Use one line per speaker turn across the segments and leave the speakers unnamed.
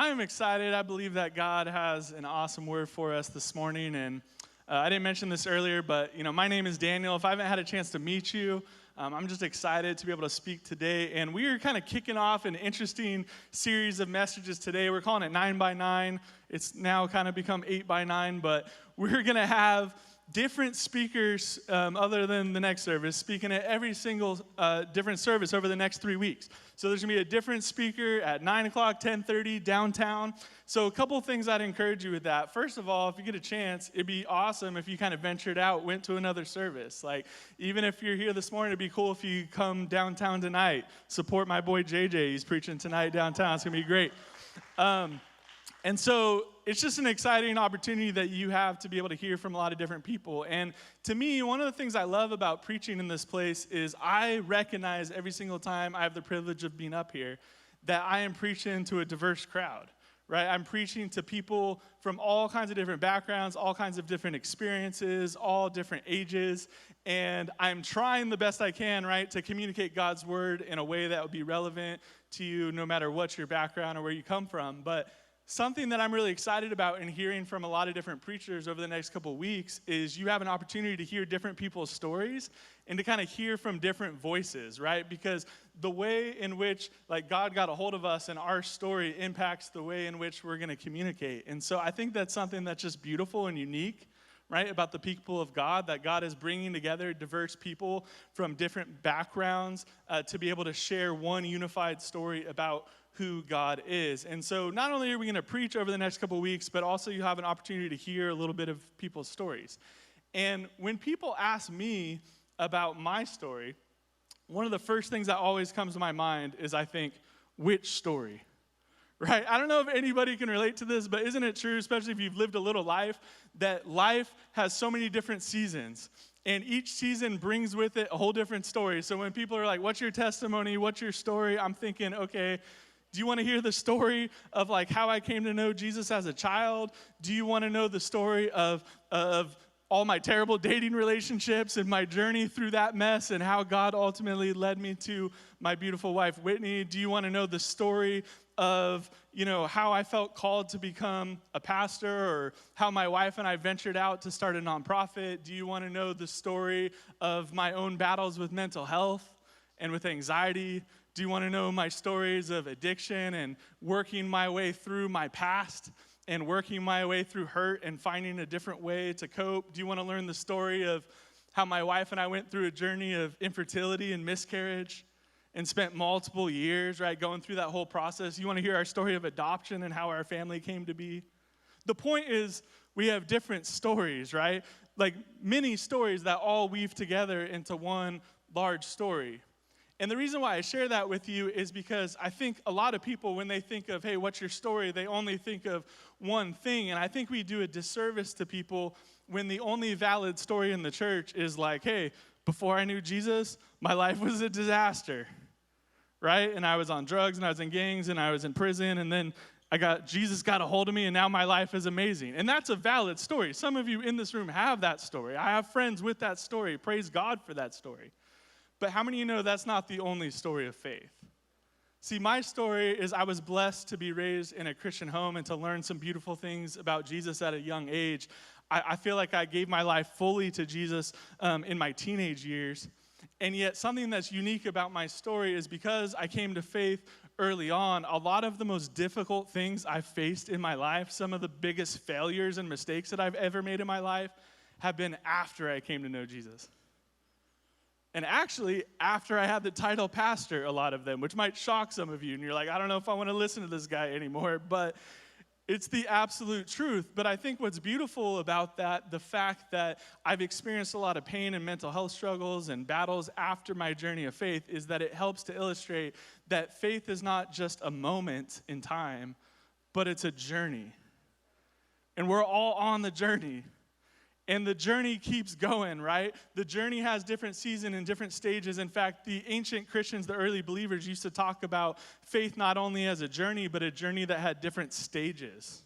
I'm excited. I believe that God has an awesome word for us this morning. And I didn't mention this earlier, but my name is Daniel. If I haven't had a chance to meet you, I'm just excited to be able to speak today. And we are kind of kicking off an interesting series of messages today. We're calling it 9 by 9. It's now kind of become 8 by 9, but we're going to have different speakers other than the next service speaking at every single different service over the next 3 weeks. So there's going to be a different speaker at 9 o'clock, 10:30 downtown. So a couple of things I'd encourage you with that. First of all, if you get a chance, it'd be awesome if you kind of ventured out, went to another service. Like, even if you're here this morning, it'd be cool if you come downtown tonight. Support my boy JJ. He's preaching tonight downtown. It's going to be great. And so it's just an exciting opportunity that you have to be able to hear from a lot of different people. And to me, one of the things I love about preaching in this place is I recognize every single time I have the privilege of being up here that I am preaching to a diverse crowd, right? I'm preaching to people from all kinds of different backgrounds, all kinds of different experiences, all different ages. And I'm trying the best I can, right, to communicate God's word in a way that would be relevant to you no matter what your background or where you come from. But something that I'm really excited about in hearing from a lot of different preachers over the next couple of weeks is you have an opportunity to hear different people's stories and to kind of hear from different voices, right? Because the way in which God got a hold of us and our story impacts the way in which we're going to communicate. And so I think that's something that's just beautiful and unique, right, about the people of God, that God is bringing together diverse people from different backgrounds to be able to share one unified story about who God is. And so not only are we going to preach over the next couple of weeks, but also you have an opportunity to hear a little bit of people's stories. And when people ask me about my story, one of the first things that always comes to my mind is, I think, which story? Right? I don't know if anybody can relate to this, but isn't it true, especially if you've lived a little life, that life has so many different seasons? And each season brings with it a whole different story. So when people are like, what's your testimony? What's your story? I'm thinking, okay, do you want to hear the story of how I came to know Jesus as a child? Do you want to know the story of all my terrible dating relationships and my journey through that mess and how God ultimately led me to my beautiful wife, Whitney? Do you want to know the story of, how I felt called to become a pastor, or how my wife and I ventured out to start a nonprofit? Do you want to know the story of my own battles with mental health and with anxiety? Do you want to know my stories of addiction and working my way through my past and working my way through hurt and finding a different way to cope? Do you want to learn the story of how my wife and I went through a journey of infertility and miscarriage and spent multiple years, right, going through that whole process? You want to hear our story of adoption and how our family came to be? The point is, we have different stories, right? Many stories that all weave together into one large story. And the reason why I share that with you is because I think a lot of people, when they think of, hey, what's your story, they only think of one thing. And I think we do a disservice to people when the only valid story in the church is hey, before I knew Jesus, my life was a disaster, right? And I was on drugs, and I was in gangs, and I was in prison, and then Jesus got a hold of me, and now my life is amazing. And that's a valid story. Some of you in this room have that story. I have friends with that story. Praise God for that story. But how many of you know that's not the only story of faith? See, my story is I was blessed to be raised in a Christian home and to learn some beautiful things about Jesus at a young age. I feel like I gave my life fully to Jesus in my teenage years. And yet something that's unique about my story is because I came to faith early on, a lot of the most difficult things I've faced in my life, some of the biggest failures and mistakes that I've ever made in my life, have been after I came to know Jesus. And actually, after I had the title pastor, a lot of them, which might shock some of you, and you're like, I don't know if I want to listen to this guy anymore, but it's the absolute truth. But I think what's beautiful about that, the fact that I've experienced a lot of pain and mental health struggles and battles after my journey of faith, is that it helps to illustrate that faith is not just a moment in time, but it's a journey. And we're all on the journey. And the journey keeps going, right? The journey has different seasons and different stages. In fact, the ancient Christians, the early believers, used to talk about faith not only as a journey, but a journey that had different stages,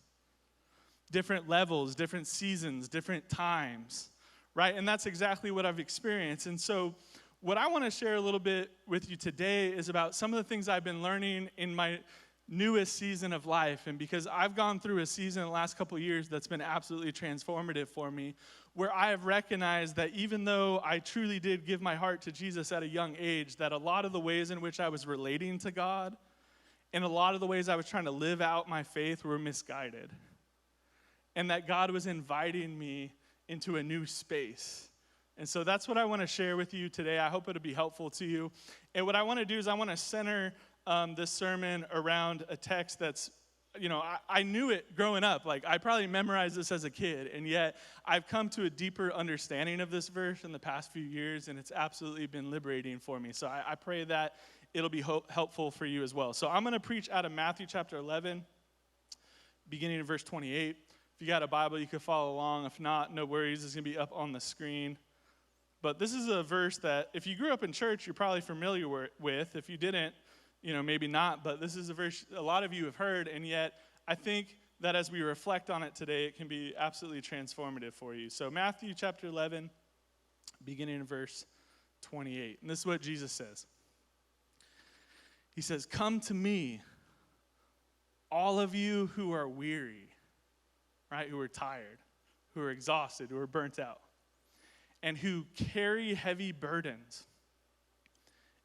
different levels, different seasons, different times, right? And that's exactly what I've experienced. And so what I want to share a little bit with you today is about some of the things I've been learning in my newest season of life, and because I've gone through a season in the last couple of years that's been absolutely transformative for me, where I have recognized that even though I truly did give my heart to Jesus at a young age, that a lot of the ways in which I was relating to God and a lot of the ways I was trying to live out my faith were misguided. And that God was inviting me into a new space. And so that's what I want to share with you today. I hope it'll be helpful to you. And what I want to do is I want to center this sermon around a text that's, I knew it growing up. Like, I probably memorized this as a kid, and yet I've come to a deeper understanding of this verse in the past few years, and it's absolutely been liberating for me. So I pray that it'll be helpful for you as well. So I'm going to preach out of Matthew chapter 11, beginning in verse 28. If you got a Bible, you can follow along. If not, no worries. It's going to be up on the screen. But this is a verse that if you grew up in church, you're probably familiar with. If you didn't, maybe not. But this is a verse a lot of you have heard, and yet I think that as we reflect on it today, it can be absolutely transformative for you. So Matthew chapter 11, beginning in verse 28. And this is what Jesus says. He says, "Come to me, all of you who are weary," right, who are tired, who are exhausted, who are burnt out, and who carry heavy burdens,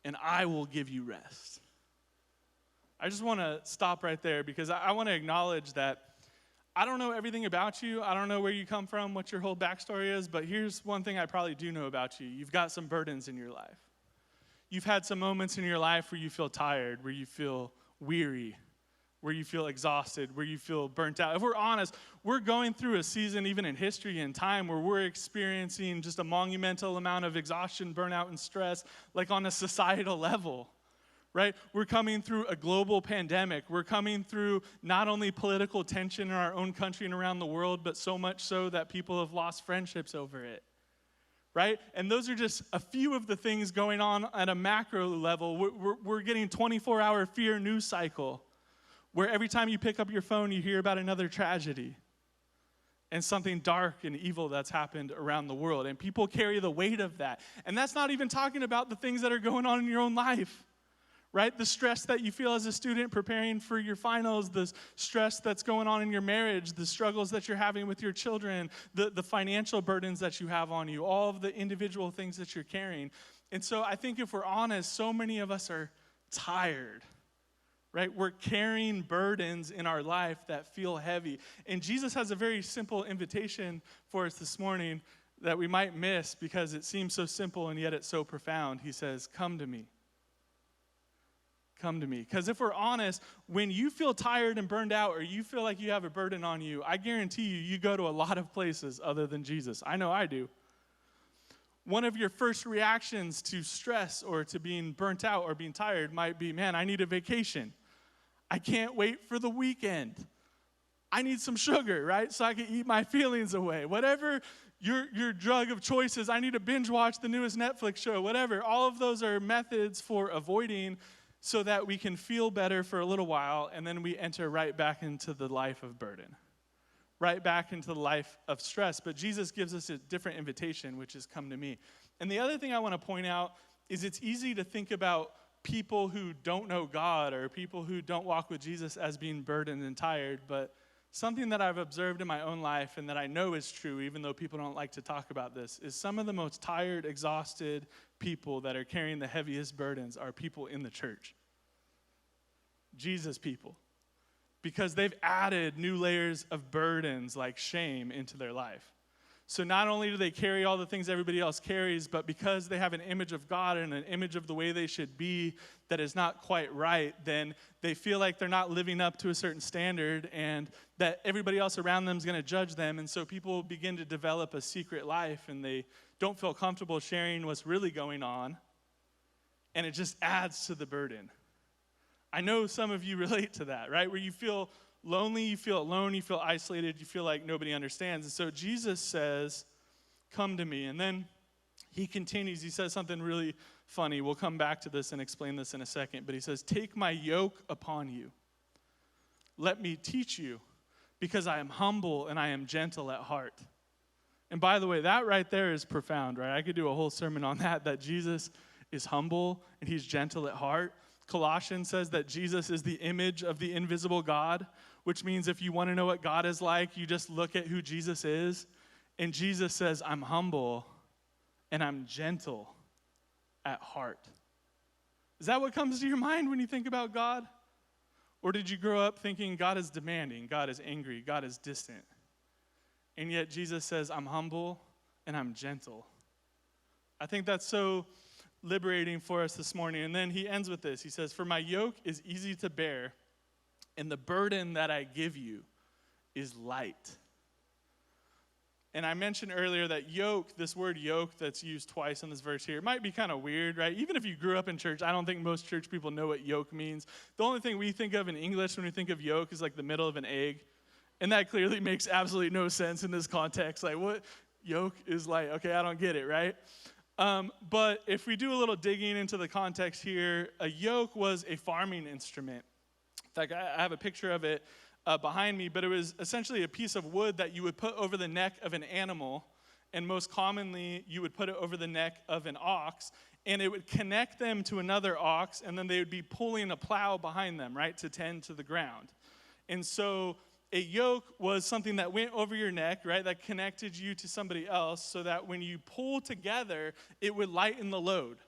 and I will give you rest. I just want to stop right there because I want to acknowledge that I don't know everything about you. I don't know where you come from, what your whole backstory is, but here's one thing I probably do know about you. You've got some burdens in your life. You've had some moments in your life where you feel tired, where you feel weary, where you feel exhausted, where you feel burnt out. If we're honest, we're going through a season, even in history and time, where we're experiencing just a monumental amount of exhaustion, burnout, and stress, like on a societal level, right? We're coming through a global pandemic. We're coming through not only political tension in our own country and around the world, but so much so that people have lost friendships over it. Right? And those are just a few of the things going on at a macro level. We're getting 24-hour fear news cycle where every time you pick up your phone, you hear about another tragedy and something dark and evil that's happened around the world. And people carry the weight of that. And that's not even talking about the things that are going on in your own life. Right? The stress that you feel as a student preparing for your finals, the stress that's going on in your marriage, the struggles that you're having with your children, the financial burdens that you have on you, all of the individual things that you're carrying. And so I think if we're honest, so many of us are tired, right? We're carrying burdens in our life that feel heavy. And Jesus has a very simple invitation for us this morning that we might miss because it seems so simple and yet it's so profound. He says, "Come to me. Come to me." Because if we're honest, when you feel tired and burned out or you feel like you have a burden on you, I guarantee you go to a lot of places other than Jesus. I know I do. One of your first reactions to stress or to being burnt out or being tired might be, man, I need a vacation. I can't wait for the weekend. I need some sugar, right, so I can eat my feelings away. Whatever your drug of choice is, I need to binge watch the newest Netflix show, whatever. All of those are methods for avoiding so that we can feel better for a little while, and then we enter right back into the life of burden, right back into the life of stress. But Jesus gives us a different invitation, which is come to me. And the other thing I want to point out is it's easy to think about people who don't know God or people who don't walk with Jesus as being burdened and tired, but something that I've observed in my own life and that I know is true, even though people don't like to talk about this, is some of the most tired, exhausted people that are carrying the heaviest burdens are people in the church. Jesus people. Because they've added new layers of burdens like shame into their life. So not only do they carry all the things everybody else carries, but because they have an image of God and an image of the way they should be that is not quite right, then they feel like they're not living up to a certain standard and that everybody else around them is going to judge them. And so people begin to develop a secret life and they don't feel comfortable sharing what's really going on. And it just adds to the burden. I know some of you relate to that, right? Where you feel lonely, you feel alone, you feel isolated, you feel like nobody understands. And so Jesus says, "Come to me." And then he continues, he says something really funny. We'll come back to this and explain this in a second. But he says, "Take my yoke upon you. Let me teach you, because I am humble and I am gentle at heart." And by the way, that right there is profound, right? I could do a whole sermon on that Jesus is humble and he's gentle at heart. Colossians says that Jesus is the image of the invisible God, which means if you want to know what God is like, you just look at who Jesus is. And Jesus says, I'm humble and I'm gentle at heart. Is that what comes to your mind when you think about God? Or did you grow up thinking God is demanding, God is angry, God is distant? And yet Jesus says, I'm humble and I'm gentle. I think that's so liberating for us this morning. And then he ends with this. He says, for my yoke is easy to bear, and the burden that I give you is light. And I mentioned earlier that yoke, this word yoke that's used twice in this verse here, it might be kind of weird, right? Even if you grew up in church, I don't think most church people know what yoke means. The only thing we think of in English when we think of yoke is like the middle of an egg. And that clearly makes absolutely no sense in this context. Like, what? Yoke is like, okay, I don't get it, right? But if we do a little digging into the context here, a yoke was a farming instrument. In fact, I have a picture of it behind me, but it was essentially a piece of wood that you would put over the neck of an animal, and most commonly, you would put it over the neck of an ox, and it would connect them to another ox, and then they would be pulling a plow behind them, right, to tend to the ground. And so a yoke was something that went over your neck, right, that connected you to somebody else so that when you pull together, it would lighten the load.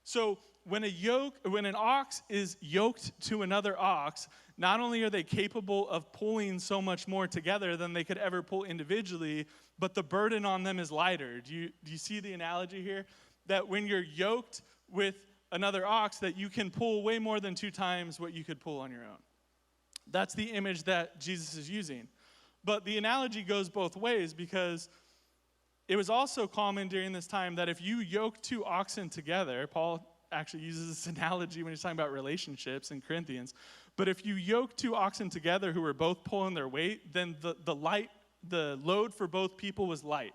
So when an ox is yoked to another ox, not only are they capable of pulling so much more together than they could ever pull individually, but the burden on them is lighter. Do you see the analogy here? That when you're yoked with another ox, that you can pull way more than 2 times what you could pull on your own. That's the image that Jesus is using. But the analogy goes both ways, because it was also common during this time that if you yoke 2 oxen together, Paul actually uses this analogy when he's talking about relationships in Corinthians, but if you yoke 2 oxen together who were both pulling their weight, then the load for both people was light.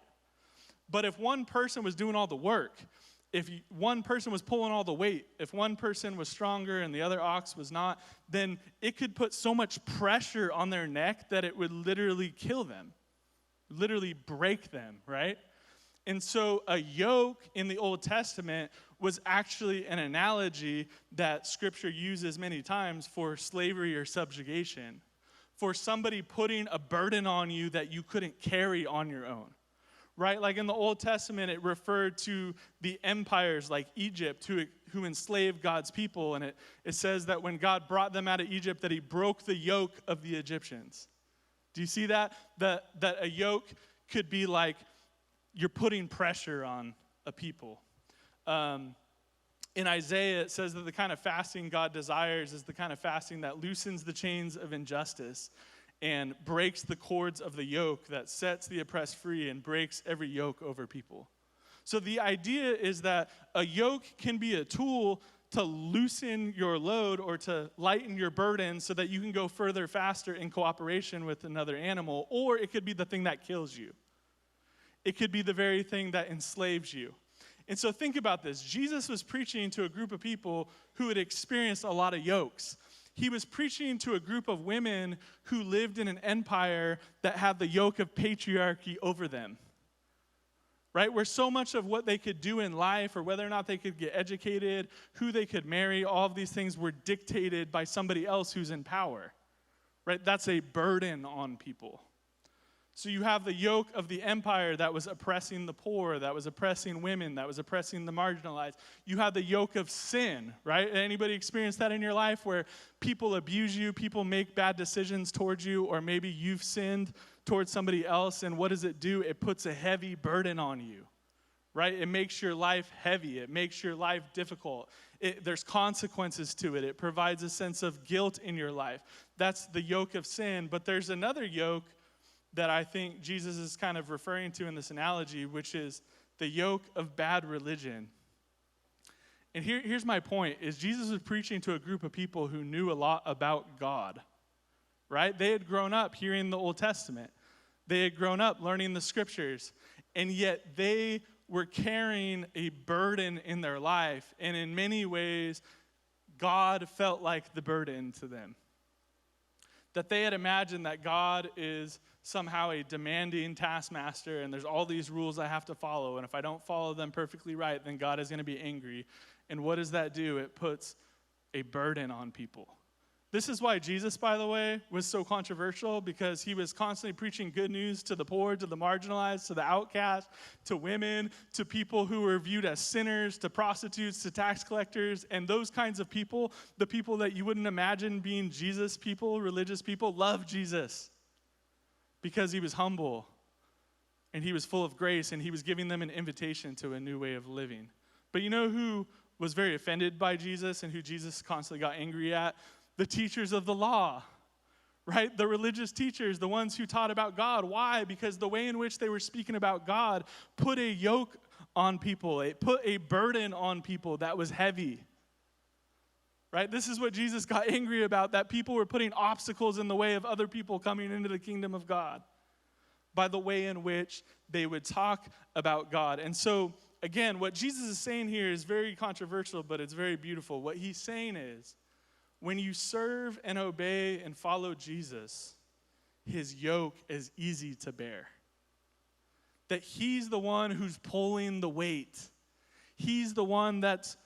But if one person was doing all the work, if one person was pulling all the weight, if one person was stronger and the other ox was not, then it could put so much pressure on their neck that it would literally kill them, literally break them, right? And so a yoke in the Old Testament was actually an analogy that Scripture uses many times for slavery or subjugation, for somebody putting a burden on you that you couldn't carry on your own. Right? Like in the Old Testament, it referred to the empires like Egypt who enslaved God's people. And it says that when God brought them out of Egypt, that he broke the yoke of the Egyptians. Do you see that? That a yoke could be like you're putting pressure on a people. In Isaiah, it says that the kind of fasting God desires is the kind of fasting that loosens the chains of injustice and breaks the cords of the yoke, that sets the oppressed free and breaks every yoke over people. So the idea is that a yoke can be a tool to loosen your load or to lighten your burden so that you can go further faster in cooperation with another animal, or it could be the thing that kills you. It could be the very thing that enslaves you. And so think about this. Jesus was preaching to a group of people who had experienced a lot of yokes. He was preaching to a group of women who lived in an empire that had the yoke of patriarchy over them, right? Where so much of what they could do in life, or whether or not they could get educated, who they could marry, all of these things were dictated by somebody else who's in power, right? That's a burden on people. So you have the yoke of the empire that was oppressing the poor, that was oppressing women, that was oppressing the marginalized. You have the yoke of sin, right? Anybody experience that in your life where people abuse you, people make bad decisions towards you, or maybe you've sinned towards somebody else, and what does it do? It puts a heavy burden on you, right? It makes your life heavy. It makes your life difficult. There's consequences to it. It provides a sense of guilt in your life. That's the yoke of sin. But there's another yoke that I think Jesus is kind of referring to in this analogy, which is the yoke of bad religion. And here's my point, is Jesus was preaching to a group of people who knew a lot about God, right? They had grown up hearing the Old Testament. They had grown up learning the Scriptures, and yet they were carrying a burden in their life, and in many ways, God felt like the burden to them. That they had imagined that God is somehow a demanding taskmaster, and there's all these rules I have to follow, and if I don't follow them perfectly right, then God is going to be angry. And what does that do? It puts a burden on people. This is why Jesus, by the way, was so controversial, because he was constantly preaching good news to the poor, to the marginalized, to the outcast, to women, to people who were viewed as sinners, to prostitutes, to tax collectors, and those kinds of people, the people that you wouldn't imagine being Jesus people, religious people, loved Jesus because he was humble and he was full of grace and he was giving them an invitation to a new way of living. But you know who was very offended by Jesus and who Jesus constantly got angry at? The teachers of the law, right? The religious teachers, the ones who taught about God. Why? Because the way in which they were speaking about God put a yoke on people. It put a burden on people that was heavy, right? This is what Jesus got angry about, that people were putting obstacles in the way of other people coming into the kingdom of God by the way in which they would talk about God. And so, again, what Jesus is saying here is very controversial, but it's very beautiful. What he's saying is, when you serve and obey and follow Jesus, his yoke is easy to bear. That he's the one who's pulling the weight. He's the one that's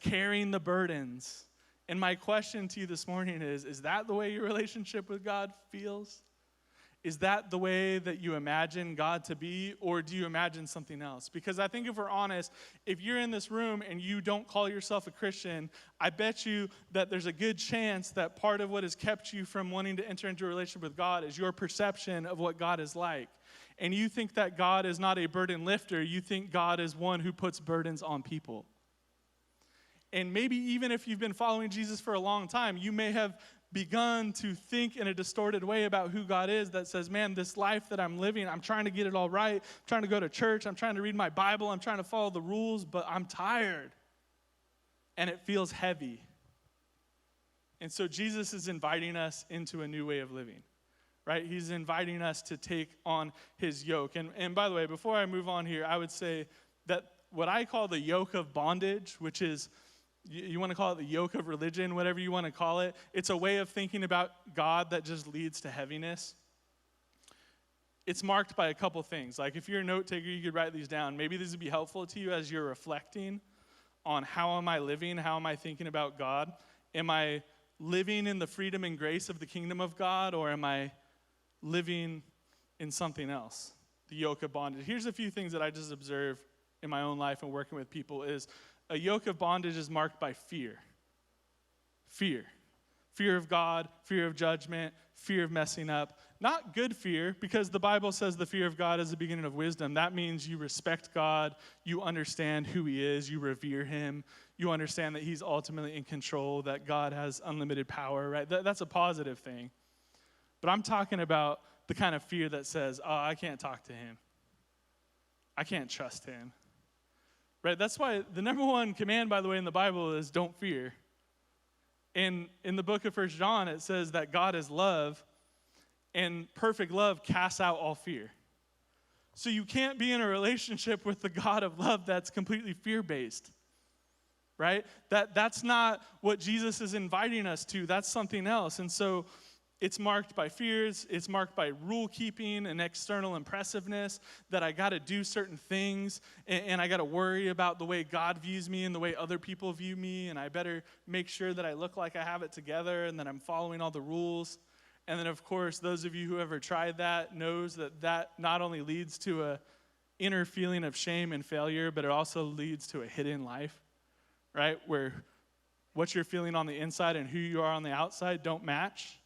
carrying the burdens. And my question to you this morning is that the way your relationship with God feels? Is that the way that you imagine God to be, or do you imagine something else? Because I think if we're honest, if you're in this room and you don't call yourself a Christian, I bet you that there's a good chance that part of what has kept you from wanting to enter into a relationship with God is your perception of what God is like. And you think that God is not a burden lifter. You think God is one who puts burdens on people. And maybe even if you've been following Jesus for a long time, you may have begun to think in a distorted way about who God is that says, man, this life that I'm living, I'm trying to get it all right. I'm trying to go to church. I'm trying to read my Bible. I'm trying to follow the rules, but I'm tired. And it feels heavy. And so Jesus is inviting us into a new way of living, right? He's inviting us to take on his yoke. And by the way, before I move on here, I would say that what I call the yoke of bondage, which is, you want to call it the yoke of religion, whatever you want to call it. It's a way of thinking about God that just leads to heaviness. It's marked by a couple things. Like if you're a note taker, you could write these down. Maybe these would be helpful to you as you're reflecting on how am I living, how am I thinking about God? Am I living in the freedom and grace of the kingdom of God, or am I living in something else? The yoke of bondage. Here's a few things that I just observe in my own life and working with people is, a yoke of bondage is marked by fear. Fear. Fear of God, fear of judgment, fear of messing up. Not good fear, because the Bible says the fear of God is the beginning of wisdom. That means you respect God, you understand who he is, you revere him, you understand that he's ultimately in control, that God has unlimited power, right? That's a positive thing. But I'm talking about the kind of fear that says, oh, I can't talk to him. I can't trust him. Right, that's why the number one command, by the way, in the Bible is don't fear. And in the book of 1 John, it says that God is love, and perfect love casts out all fear. So you can't be in a relationship with the God of love that's completely fear-based, right? That's not what Jesus is inviting us to. That's something else. And so it's marked by fears. It's marked by rule keeping and external impressiveness, that I got to do certain things and I got to worry about the way God views me and the way other people view me, and I better make sure that I look like I have it together and that I'm following all the rules. And then, of course, those of you who ever tried that knows that not only leads to a inner feeling of shame and failure, but it also leads to a hidden life, right? Where what you're feeling on the inside and who you are on the outside don't match.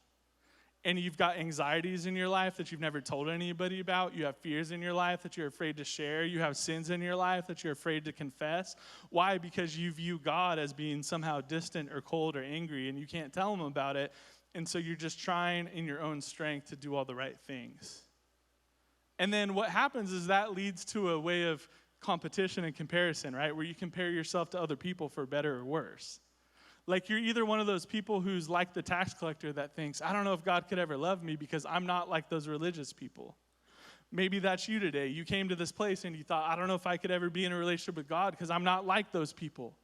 And you've got anxieties in your life that you've never told anybody about. You have fears in your life that you're afraid to share. You have sins in your life that you're afraid to confess. Why? Because you view God as being somehow distant or cold or angry, and you can't tell him about it. And so you're just trying in your own strength to do all the right things. And then what happens is that leads to a way of competition and comparison, right? Where you compare yourself to other people for better or worse. Like you're either one of those people who's like the tax collector that thinks, I don't know if God could ever love me because I'm not like those religious people. Maybe that's you today. You came to this place and you thought, I don't know if I could ever be in a relationship with God because I'm not like those people,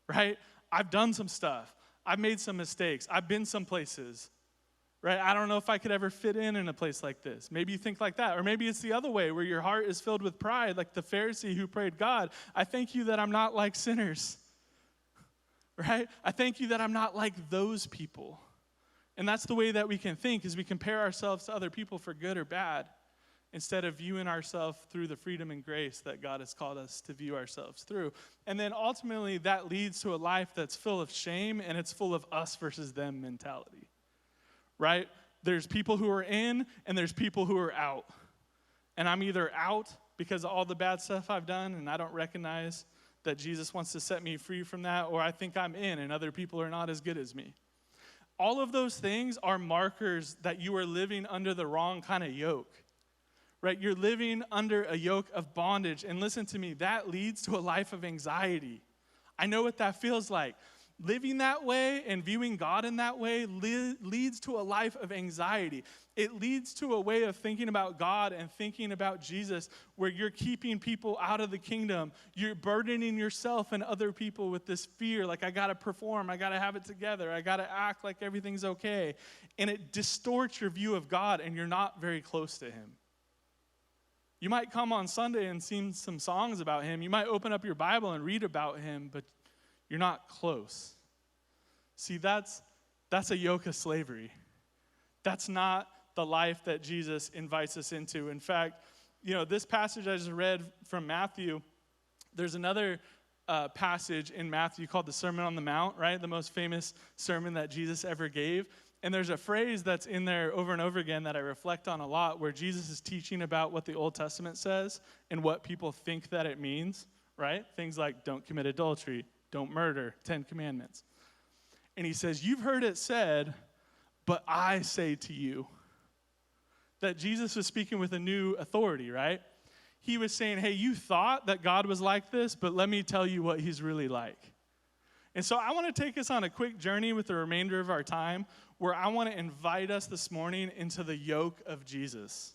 right? I've done some stuff. I've made some mistakes. I've been some places, right? I don't know if I could ever fit in a place like this. Maybe you think like that. Or maybe it's the other way where your heart is filled with pride, like the Pharisee who prayed, God, I thank you that I'm not like sinners. right? I thank you that I'm not like those people. And that's the way that we can think, is we compare ourselves to other people for good or bad, instead of viewing ourselves through the freedom and grace that God has called us to view ourselves through. And then ultimately that leads to a life that's full of shame, and it's full of us versus them mentality, right? There's people who are in and there's people who are out. And I'm either out because of all the bad stuff I've done and I don't recognize that Jesus wants to set me free from that, or I think I'm in and other people are not as good as me. All of those things are markers that you are living under the wrong kind of yoke. Right? You're living under a yoke of bondage. And listen to me, that leads to a life of anxiety. I know what that feels like. Living that way and viewing God in that way leads to a life of anxiety. It leads to a way of thinking about God and thinking about Jesus where you're keeping people out of the kingdom. You're burdening yourself and other people with this fear, like I got to perform, I got to have it together, I got to act like everything's okay. And it distorts your view of God, and you're not very close to him. You might come on Sunday and sing some songs about him. You might open up your Bible and read about him, but you're not close. See, that's a yoke of slavery. That's not the life that Jesus invites us into. In fact, this passage I just read from Matthew, there's another passage in Matthew called the Sermon on the Mount, right? The most famous sermon that Jesus ever gave. And there's a phrase that's in there over and over again that I reflect on a lot, where Jesus is teaching about what the Old Testament says and what people think that it means, right? Things like don't commit adultery, don't murder, 10 commandments. And he says, you've heard it said, but I say to you. That Jesus was speaking with a new authority, right? He was saying, hey, you thought that God was like this, but let me tell you what he's really like. And so I want to take us on a quick journey with the remainder of our time, where I want to invite us this morning into the yoke of Jesus.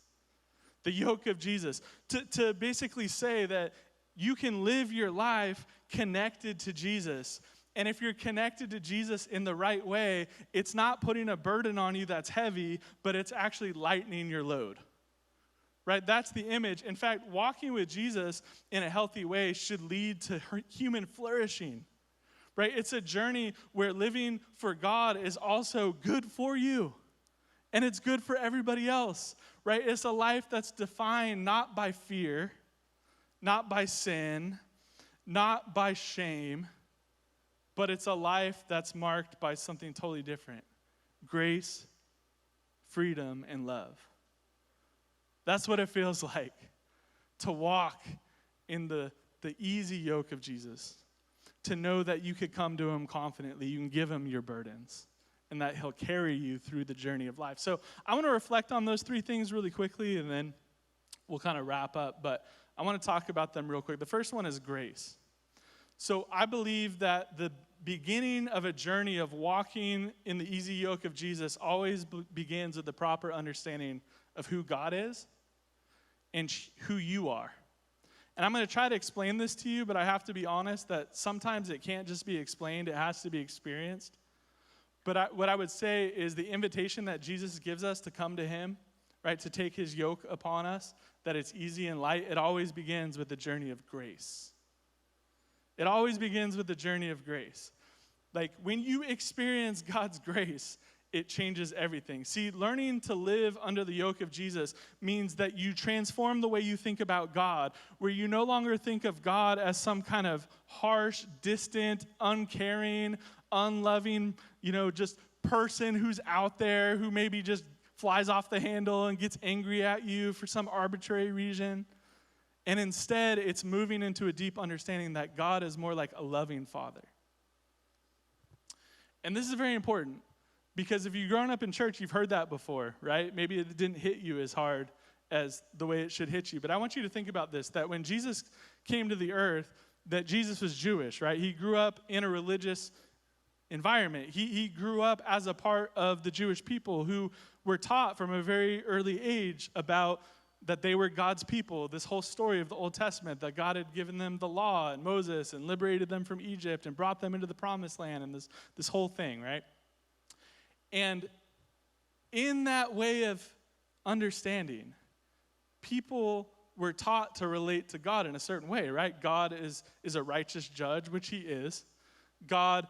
The yoke of Jesus. To basically say that you can live your life connected to Jesus. And if you're connected to Jesus in the right way, it's not putting a burden on you that's heavy, but it's actually lightening your load. Right? That's the image. In fact, walking with Jesus in a healthy way should lead to human flourishing. Right? It's a journey where living for God is also good for you. And it's good for everybody else. Right? It's a life that's defined not by fear, not by sin, not by shame, but it's a life that's marked by something totally different. Grace, freedom, and love. That's what it feels like to walk in the easy yoke of Jesus. To know that you could come to him confidently, you can give him your burdens, and that he'll carry you through the journey of life. So I want to reflect on those three things really quickly, and then we'll kind of wrap up. But I want to talk about them real quick. The first one is grace. So I believe that the beginning of a journey of walking in the easy yoke of Jesus always begins with the proper understanding of who God is and who you are. And I'm going to try to explain this to you, but I have to be honest that sometimes it can't just be explained, it has to be experienced. But what I would say is the invitation that Jesus gives us to come to him, right, to take his yoke upon us, that it's easy and light, it always begins with the journey of grace. It always begins with the journey of grace. Like when you experience God's grace, it changes everything. See, learning to live under the yoke of Jesus means that you transform the way you think about God, where you no longer think of God as some kind of harsh, distant, uncaring, unloving, just person who's out there who maybe just flies off the handle and gets angry at you for some arbitrary reason. And instead, it's moving into a deep understanding that God is more like a loving father. And this is very important. Because if you've grown up in church, you've heard that before, right? Maybe it didn't hit you as hard as the way it should hit you. But I want you to think about this, that when Jesus came to the earth, that Jesus was Jewish, right? He grew up in a religious environment. He grew up as a part of the Jewish people who were taught from a very early age about that they were God's people, this whole story of the Old Testament, that God had given them the law and Moses and liberated them from Egypt and brought them into the promised land and this whole thing, right? And in that way of understanding, people were taught to relate to God in a certain way, right? God is a righteous judge, which he is. God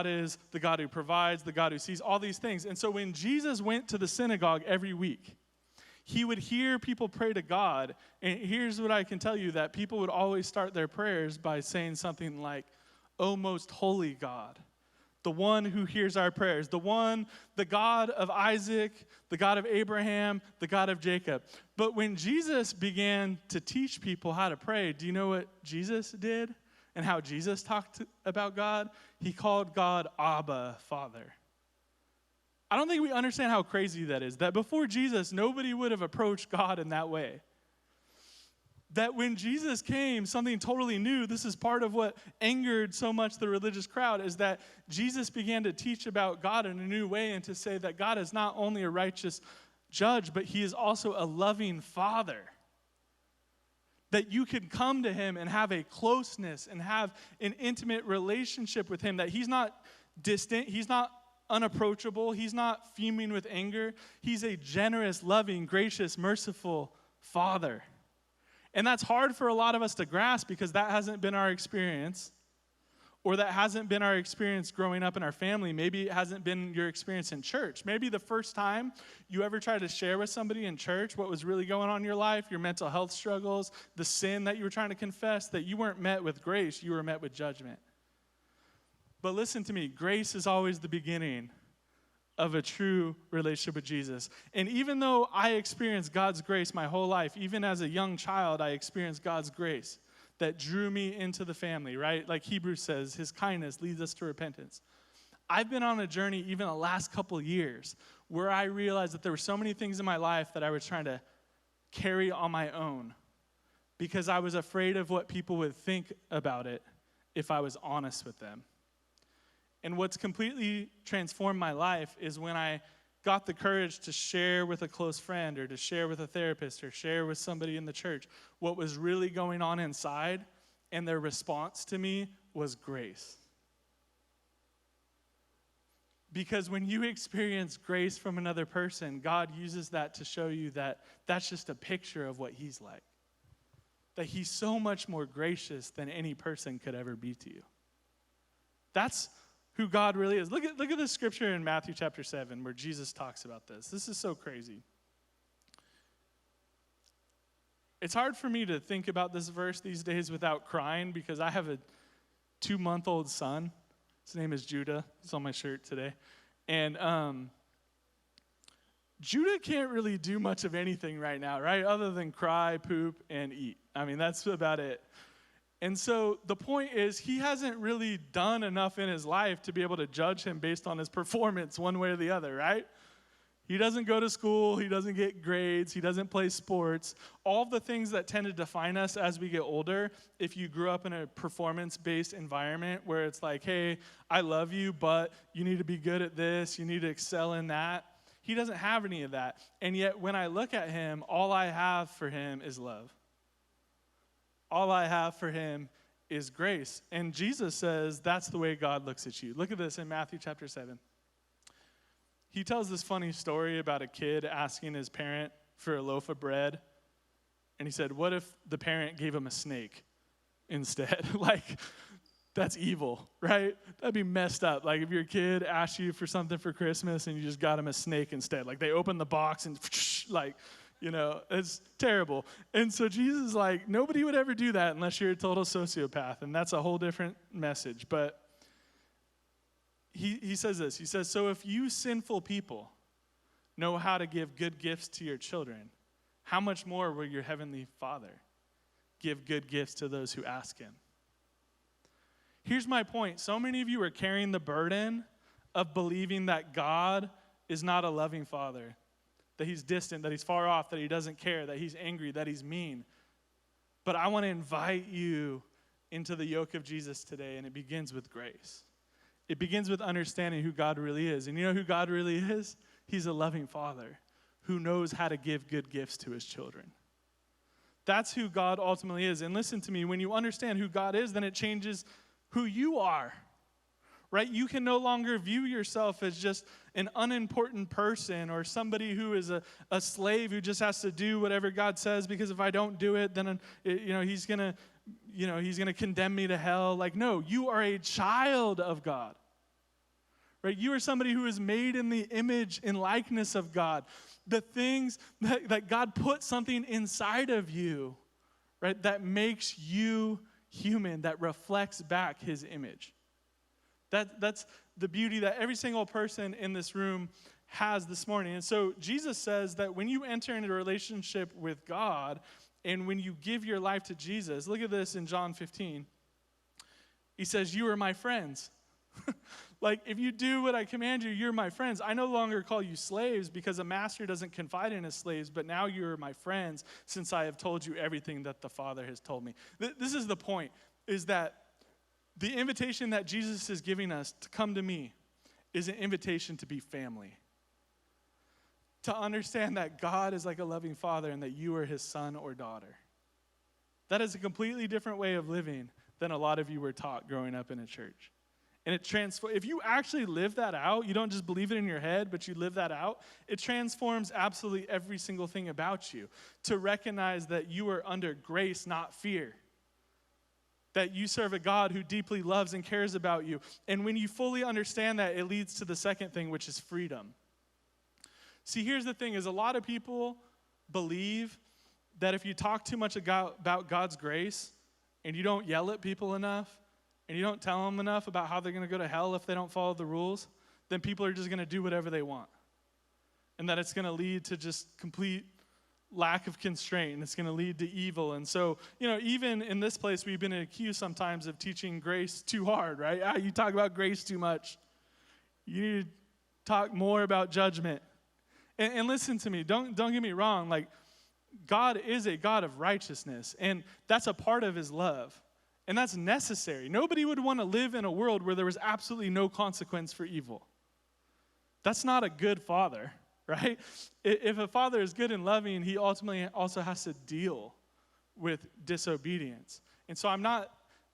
is the God who provides, the God who sees, all these things. And so when Jesus went to the synagogue every week, he would hear people pray to God. And here's what I can tell you, that people would always start their prayers by saying something like, "O most holy God, the one who hears our prayers, the God of Isaac, the God of Abraham, the God of Jacob." But when Jesus began to teach people how to pray, do you know what Jesus did and how Jesus talked about God? He called God Abba, Father. I don't think we understand how crazy that is, that before Jesus, nobody would have approached God in that way. That when Jesus came, something totally new, this is part of what angered so much the religious crowd, is that Jesus began to teach about God in a new way and to say that God is not only a righteous judge, but he is also a loving father. That you can come to him and have a closeness and have an intimate relationship with him, that he's not distant, he's not unapproachable, he's not fuming with anger. He's a generous, loving, gracious, merciful father. And that's hard for a lot of us to grasp because that hasn't been our experience, or that hasn't been our experience growing up in our family. Maybe it hasn't been your experience in church. Maybe the first time you ever tried to share with somebody in church what was really going on in your life, your mental health struggles, the sin that you were trying to confess, that you weren't met with grace, you were met with judgment. But listen to me, grace is always the beginning of a true relationship with Jesus. And even though I experienced God's grace my whole life, even as a young child, I experienced God's grace that drew me into the family, right? Like Hebrews says, his kindness leads us to repentance. I've been on a journey even the last couple years where I realized that there were so many things in my life that I was trying to carry on my own because I was afraid of what people would think about it if I was honest with them. And what's completely transformed my life is when I got the courage to share with a close friend or to share with a therapist or share with somebody in the church what was really going on inside, and their response to me was grace. Because when you experience grace from another person, God uses that to show you that that's just a picture of what he's like. That he's so much more gracious than any person could ever be to you. That's who God really is. Look at this scripture in Matthew chapter 7 where Jesus talks about this. This is so crazy. It's hard for me to think about this verse these days without crying because I have a 2-month-old son. His name is Judah. He's on my shirt today. And Judah can't really do much of anything right now, right? Other than cry, poop, and eat. I mean, that's about it. And so the point is, he hasn't really done enough in his life to be able to judge him based on his performance one way or the other, right? He doesn't go to school. He doesn't get grades. He doesn't play sports. All the things that tend to define us as we get older, if you grew up in a performance-based environment where it's like, hey, I love you, but you need to be good at this. You need to excel in that. He doesn't have any of that. And yet when I look at him, all I have for him is love. All I have for him is grace. And Jesus says that's the way God looks at you. Look at this in Matthew chapter 7. He tells this funny story about a kid asking his parent for a loaf of bread. And he said, what if the parent gave him a snake instead? Like, that's evil, right? That'd be messed up. Like if your kid asked you for something for Christmas and you just got him a snake instead. Like they opened the box and like, you know, it's terrible. And so Jesus is like, nobody would ever do that unless you're a total sociopath. And that's a whole different message. But he says this. He says, so if you sinful people know how to give good gifts to your children, how much more will your heavenly Father give good gifts to those who ask him? Here's my point. So many of you are carrying the burden of believing that God is not a loving Father, that he's distant, that he's far off, that he doesn't care, that he's angry, that he's mean. But I want to invite you into the yoke of Jesus today, and it begins with grace. It begins with understanding who God really is. And you know who God really is? He's a loving Father who knows how to give good gifts to his children. That's who God ultimately is. And listen to me, when you understand who God is, then it changes who you are. Right? You can no longer view yourself as just an unimportant person or somebody who is a slave who just has to do whatever God says because if I don't do it, then he's going to he's going to condemn me to hell. Like, no, you are a child of God. Right? You are somebody who is made in the image and likeness of God. The things that God put something inside of you, right, that makes you human, that reflects back his image. That's the beauty that every single person in this room has this morning. And so Jesus says that when you enter into a relationship with God and when you give your life to Jesus, look at this in John 15. He says, you are my friends. Like, if you do what I command you, you're my friends. I no longer call you slaves because a master doesn't confide in his slaves, but now you're my friends since I have told you everything that the Father has told me. This is the point, is that the invitation that Jesus is giving us to come to me is an invitation to be family. To understand that God is like a loving father and that you are his son or daughter. That is a completely different way of living than a lot of you were taught growing up in a church. And if you actually live that out, you don't just believe it in your head, but you live that out, it transforms absolutely every single thing about you. To recognize that you are under grace, not fear. That you serve a God who deeply loves and cares about you. And when you fully understand that, it leads to the second thing, which is freedom. See, here's the thing, is a lot of people believe that if you talk too much about God's grace and you don't yell at people enough, and you don't tell them enough about how they're going to go to hell if they don't follow the rules, then people are just going to do whatever they want. And that it's going to lead to just complete lack of constraint, and it's going to lead to evil. And so, even in this place, we've been accused sometimes of teaching grace too hard, right? You talk about grace too much. You need to talk more about judgment. And listen to me, don't get me wrong, like, God is a God of righteousness, and that's a part of his love. And that's necessary. Nobody would want to live in a world where there was absolutely no consequence for evil. That's not a good father, right? If a father is good and loving, he ultimately also has to deal with disobedience. And so I'm not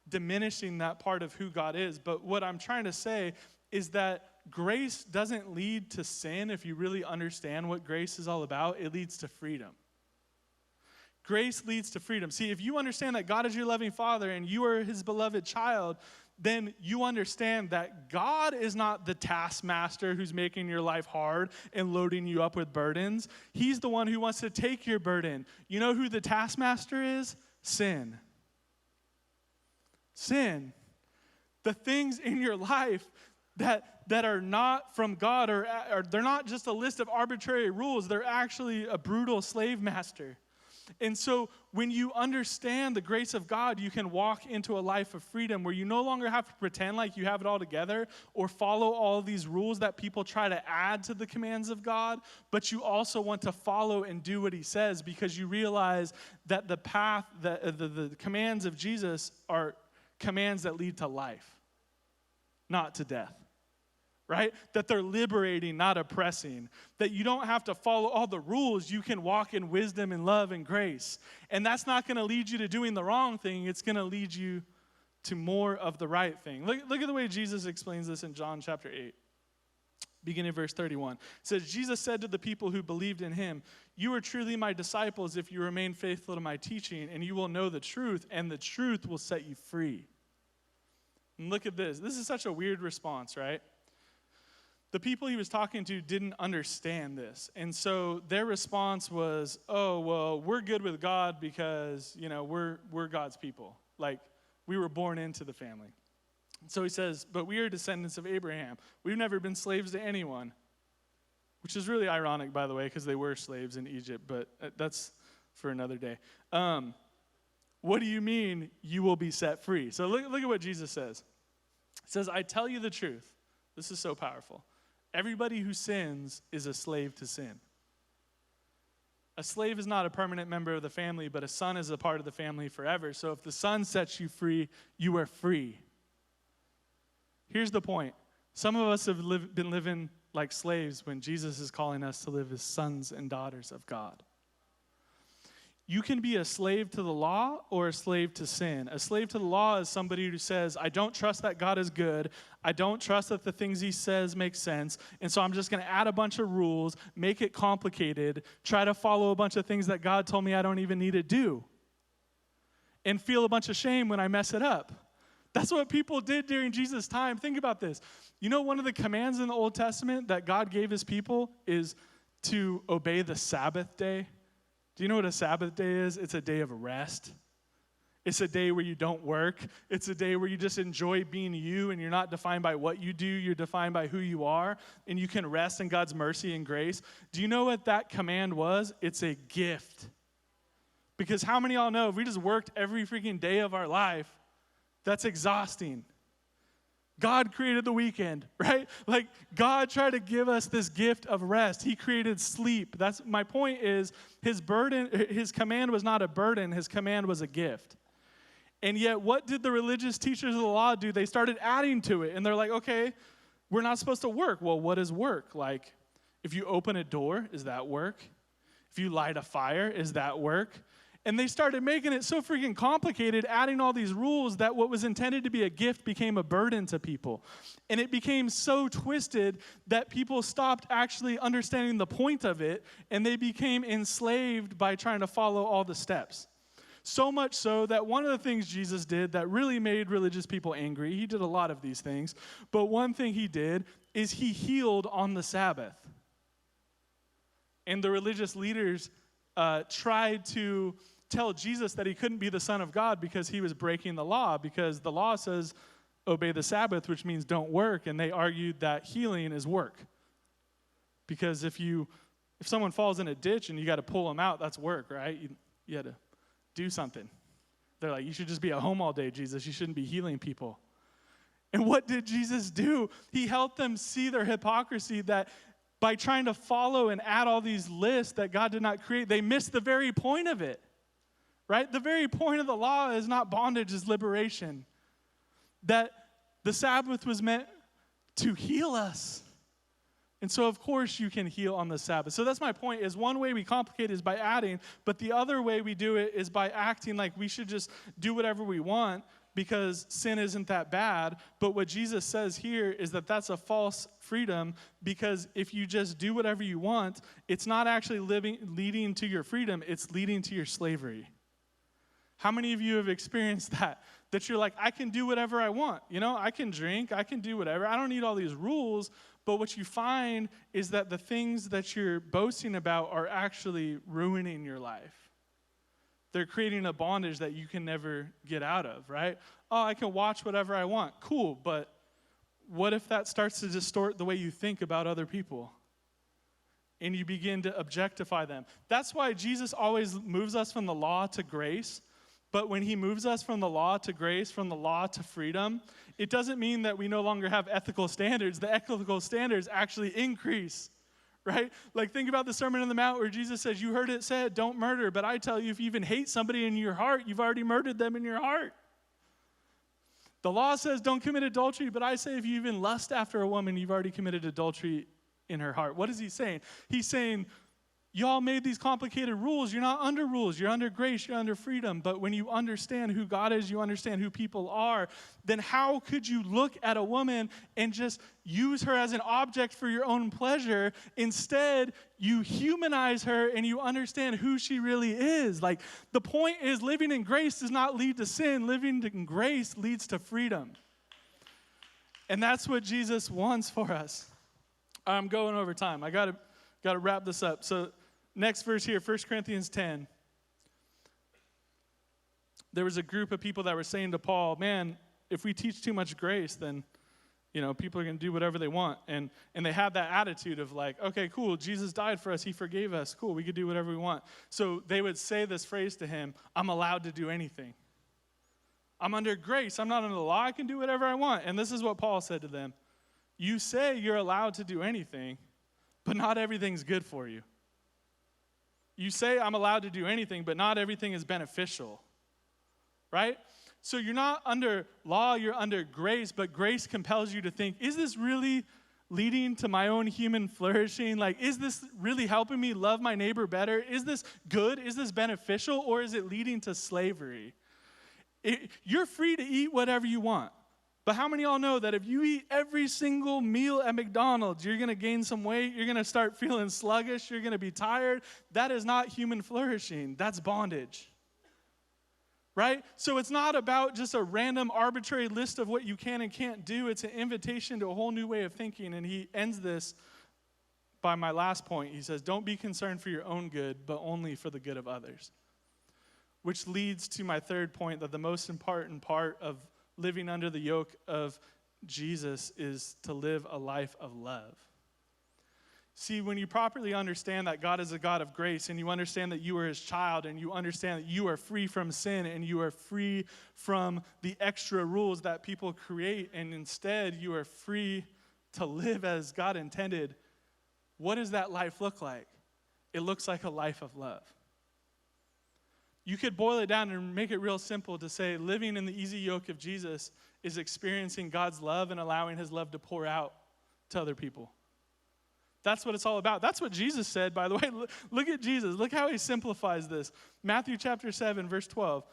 diminishing that part of who God is, but what I'm trying to say is that grace doesn't lead to sin if you really understand what grace is all about. It leads to freedom. Grace leads to freedom. See, if you understand that God is your loving father and you are his beloved child, then you understand that God is not the taskmaster who's making your life hard and loading you up with burdens. He's the one who wants to take your burden. You know who the taskmaster is? Sin. Sin. The things in your life that are not from God, or they're not just a list of arbitrary rules. They're actually a brutal slave master. And so when you understand the grace of God, you can walk into a life of freedom where you no longer have to pretend like you have it all together or follow all of these rules that people try to add to the commands of God, but you also want to follow and do what he says because you realize that the path, the commands of Jesus are commands that lead to life, not to death. Right? That they're liberating, not oppressing. That you don't have to follow all the rules. You can walk in wisdom and love and grace. And that's not going to lead you to doing the wrong thing. It's going to lead you to more of the right thing. Look at the way Jesus explains this in John chapter 8, beginning of verse 31. It says, Jesus said to the people who believed in him, you are truly my disciples if you remain faithful to my teaching, and you will know the truth, and the truth will set you free. And look at this. This is such a weird response, right? The people he was talking to didn't understand this. And so their response was, oh, well, we're good with God because, we're God's people. Like, we were born into the family. So he says, but we are descendants of Abraham. We've never been slaves to anyone. Which is really ironic, by the way, because they were slaves in Egypt, but that's for another day. What do you mean you will be set free? So look at what Jesus says. He says, I tell you the truth. This is so powerful. Everybody who sins is a slave to sin. A slave is not a permanent member of the family, but a son is a part of the family forever. So if the son sets you free, you are free. Here's the point. Some of us have been living like slaves when Jesus is calling us to live as sons and daughters of God. You can be a slave to the law or a slave to sin. A slave to the law is somebody who says, I don't trust that God is good. I don't trust that the things he says make sense. And so I'm just going to add a bunch of rules, make it complicated, try to follow a bunch of things that God told me I don't even need to do. and feel a bunch of shame when I mess it up. That's what people did during Jesus' time. Think about this. You know, one of the commands in the Old Testament that God gave his people is to obey the Sabbath day. Do you know what a Sabbath day is? It's a day of rest. It's a day where you don't work. It's a day where you just enjoy being you, and you're not defined by what you do. You're defined by who you are, and you can rest in God's mercy and grace. Do you know what that command was? It's a gift. Because how many of y'all know if we just worked every freaking day of our life, that's exhausting. God created the weekend, right? Like, God tried to give us this gift of rest. He created sleep. That's my point is his command was not a burden. His command was a gift. And yet, what did the religious teachers of the law do? They started adding to it. And they're like, okay, we're not supposed to work. Well, what is work? Like, if you open a door, is that work? If you light a fire, is that work? And they started making it so freaking complicated, adding all these rules that what was intended to be a gift became a burden to people. And it became so twisted that people stopped actually understanding the point of it, and they became enslaved by trying to follow all the steps. So much so that one of the things Jesus did that really made religious people angry, he did a lot of these things, but one thing he did is he healed on the Sabbath. And the religious leaders tried to tell Jesus that he couldn't be the Son of God because he was breaking the law, because the law says obey the Sabbath, which means don't work, and they argued that healing is work. Because if someone falls in a ditch and you got to pull them out, that's work, right? You had to do something. They're like, you should just be at home all day, Jesus. You shouldn't be healing people. And what did Jesus do? He helped them see their hypocrisy, that by trying to follow and add all these lists that God did not create, they missed the very point of it. Right? The very point of the law is not bondage, is liberation. That the Sabbath was meant to heal us. And so, of course, you can heal on the Sabbath. So that's my point, is one way we complicate it is by adding, but the other way we do it is by acting like we should just do whatever we want because sin isn't that bad. But what Jesus says here is that that's a false freedom, because if you just do whatever you want, it's not actually leading to your freedom, it's leading to your slavery. How many of you have experienced that? That you're like, I can do whatever I want. You know, I can drink, I can do whatever. I don't need all these rules. But what you find is that the things that you're boasting about are actually ruining your life. They're creating a bondage that you can never get out of, right? Oh, I can watch whatever I want. Cool, but what if that starts to distort the way you think about other people? And you begin to objectify them. That's why Jesus always moves us from the law to grace. But when he moves us from the law to grace, from the law to freedom, it doesn't mean that we no longer have ethical standards. The ethical standards actually increase, right? Like, think about the Sermon on the Mount where Jesus says, you heard it said, don't murder. But I tell you, if you even hate somebody in your heart, you've already murdered them in your heart. The law says don't commit adultery. But I say if you even lust after a woman, you've already committed adultery in her heart. What is he saying? He's saying, y'all made these complicated rules. You're not under rules. You're under grace. You're under freedom. But when you understand who God is, you understand who people are, then how could you look at a woman and just use her as an object for your own pleasure? Instead, you humanize her and you understand who she really is. Like, the point is, living in grace does not lead to sin. Living in grace leads to freedom. And that's what Jesus wants for us. I'm going over time. I got to wrap this up. So, next verse here, 1 Corinthians 10. There was a group of people that were saying to Paul, man, if we teach too much grace, then, people are going to do whatever they want. And they had that attitude of like, okay, cool, Jesus died for us. He forgave us. Cool, we could do whatever we want. So they would say this phrase to him, I'm allowed to do anything. I'm under grace. I'm not under the law. I can do whatever I want. And this is what Paul said to them. You say you're allowed to do anything, but not everything's good for you. You say I'm allowed to do anything, but not everything is beneficial, right? So you're not under law, you're under grace, but grace compels you to think, is this really leading to my own human flourishing? Like, is this really helping me love my neighbor better? Is this good? Is this beneficial? Or is it leading to slavery? You're free to eat whatever you want. But how many of y'all know that if you eat every single meal at McDonald's, you're going to gain some weight, you're going to start feeling sluggish, you're going to be tired? That is not human flourishing. That's bondage. right? So it's not about just a random arbitrary list of what you can and can't do. It's an invitation to a whole new way of thinking. And he ends this by my last point. He says, don't be concerned for your own good, but only for the good of others. Which leads to my third point, that the most important part of living under the yoke of Jesus is to live a life of love. See, when you properly understand that God is a God of grace, and you understand that you are his child, and you understand that you are free from sin, and you are free from the extra rules that people create, and instead you are free to live as God intended, what does that life look like? It looks like a life of love. You could boil it down and make it real simple to say living in the easy yoke of Jesus is experiencing God's love and allowing his love to pour out to other people. That's what it's all about. That's what Jesus said, by the way. Look at Jesus. Look how he simplifies this. Matthew chapter 7, verse 12.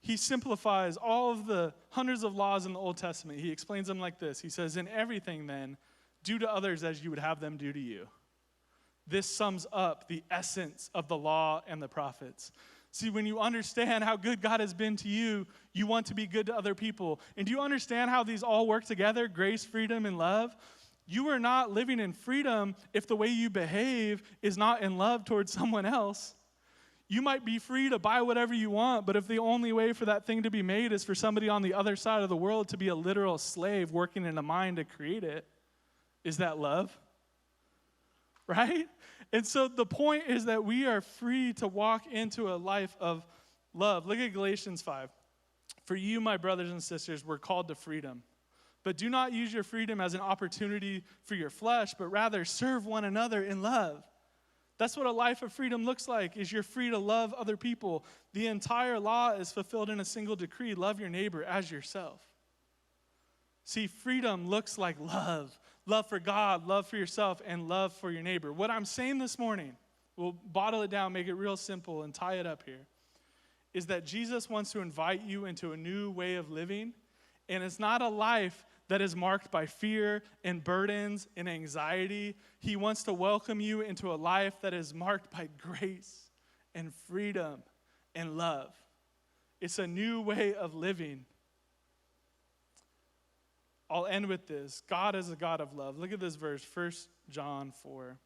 He simplifies all of the hundreds of laws in the Old Testament. He explains them like this. He says, in everything then, do to others as you would have them do to you. This sums up the essence of the law and the prophets. See, when you understand how good God has been to you, you want to be good to other people. And do you understand how these all work together? Grace, freedom, and love. You are not living in freedom if the way you behave is not in love towards someone else. You might be free to buy whatever you want, but if the only way for that thing to be made is for somebody on the other side of the world to be a literal slave working in a mine to create it, is that love? Right? And so the point is that we are free to walk into a life of love. Look at Galatians 5. For you, my brothers and sisters, were called to freedom. But do not use your freedom as an opportunity for your flesh, but rather serve one another in love. That's what a life of freedom looks like, is you're free to love other people. The entire law is fulfilled in a single decree. Love your neighbor as yourself. See, freedom looks like love. Love for God, love for yourself, and love for your neighbor. What I'm saying this morning, we'll bottle it down, make it real simple, and tie it up here, is that Jesus wants to invite you into a new way of living, and it's not a life that is marked by fear and burdens and anxiety. He wants to welcome you into a life that is marked by grace and freedom and love. It's a new way of living. I'll end with this. God is a God of love. Look at this verse, 1 John 4. It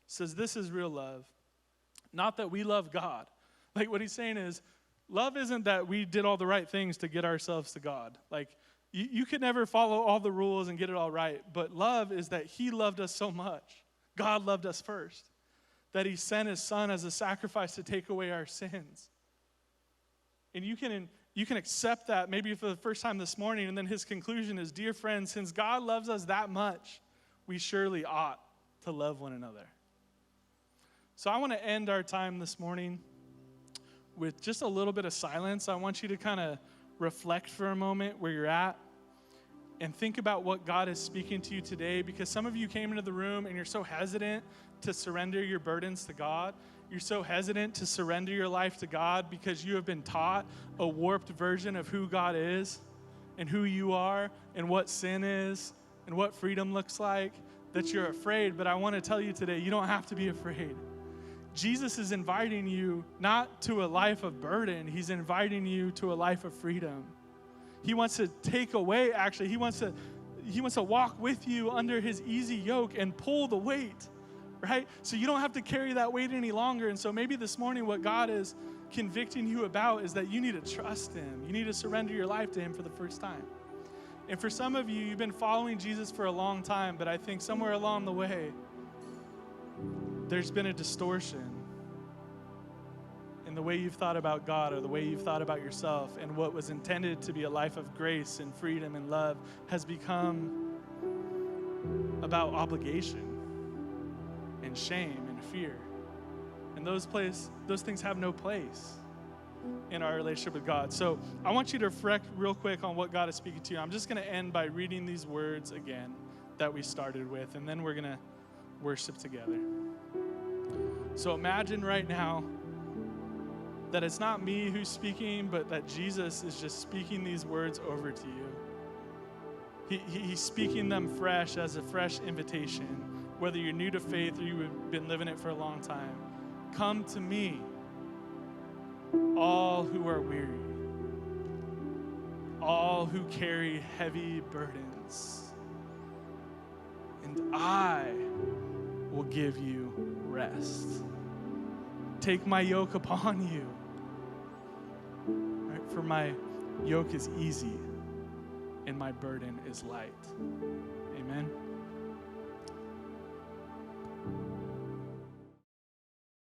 says, this is real love. Not that we love God. Like what he's saying is, love isn't that we did all the right things to get ourselves to God. Like you could never follow all the rules and get it all right. But love is that he loved us so much. God loved us first. That he sent his son as a sacrifice to take away our sins. And you can accept that maybe for the first time this morning, and then his conclusion is, dear friends, since God loves us that much, we surely ought to love one another. So I want to end our time this morning with just a little bit of silence. I want you to kind of reflect for a moment where you're at and think about what God is speaking to you today, because some of you came into the room and you're so hesitant to surrender your burdens to God. You're so hesitant to surrender your life to God because you have been taught a warped version of who God is and who you are and what sin is and what freedom looks like, that you're afraid. But I want to tell you today, you don't have to be afraid. Jesus is inviting you not to a life of burden. He's inviting you to a life of freedom. He wants to take away, actually, he wants to walk with you under his easy yoke and pull the weight. Right? So you don't have to carry that weight any longer. And so maybe this morning what God is convicting you about is that you need to trust him. You need to surrender your life to him for the first time. And for some of you, you've been following Jesus for a long time, but I think somewhere along the way, there's been a distortion in the way you've thought about God or the way you've thought about yourself, and what was intended to be a life of grace and freedom and love has become about obligation and shame and fear. And those things have no place in our relationship with God. So I want you to reflect real quick on what God is speaking to you. I'm just going to end by reading these words again that we started with, and then we're going to worship together. So imagine right now that it's not me who's speaking, but that Jesus is just speaking these words over to you. He's speaking them fresh as a fresh invitation. Whether you're new to faith or you've been living it for a long time, come to me. all who are weary, all who carry heavy burdens, and I will give you rest. Take my yoke upon you. Right? For my yoke is easy and my burden is light. Amen.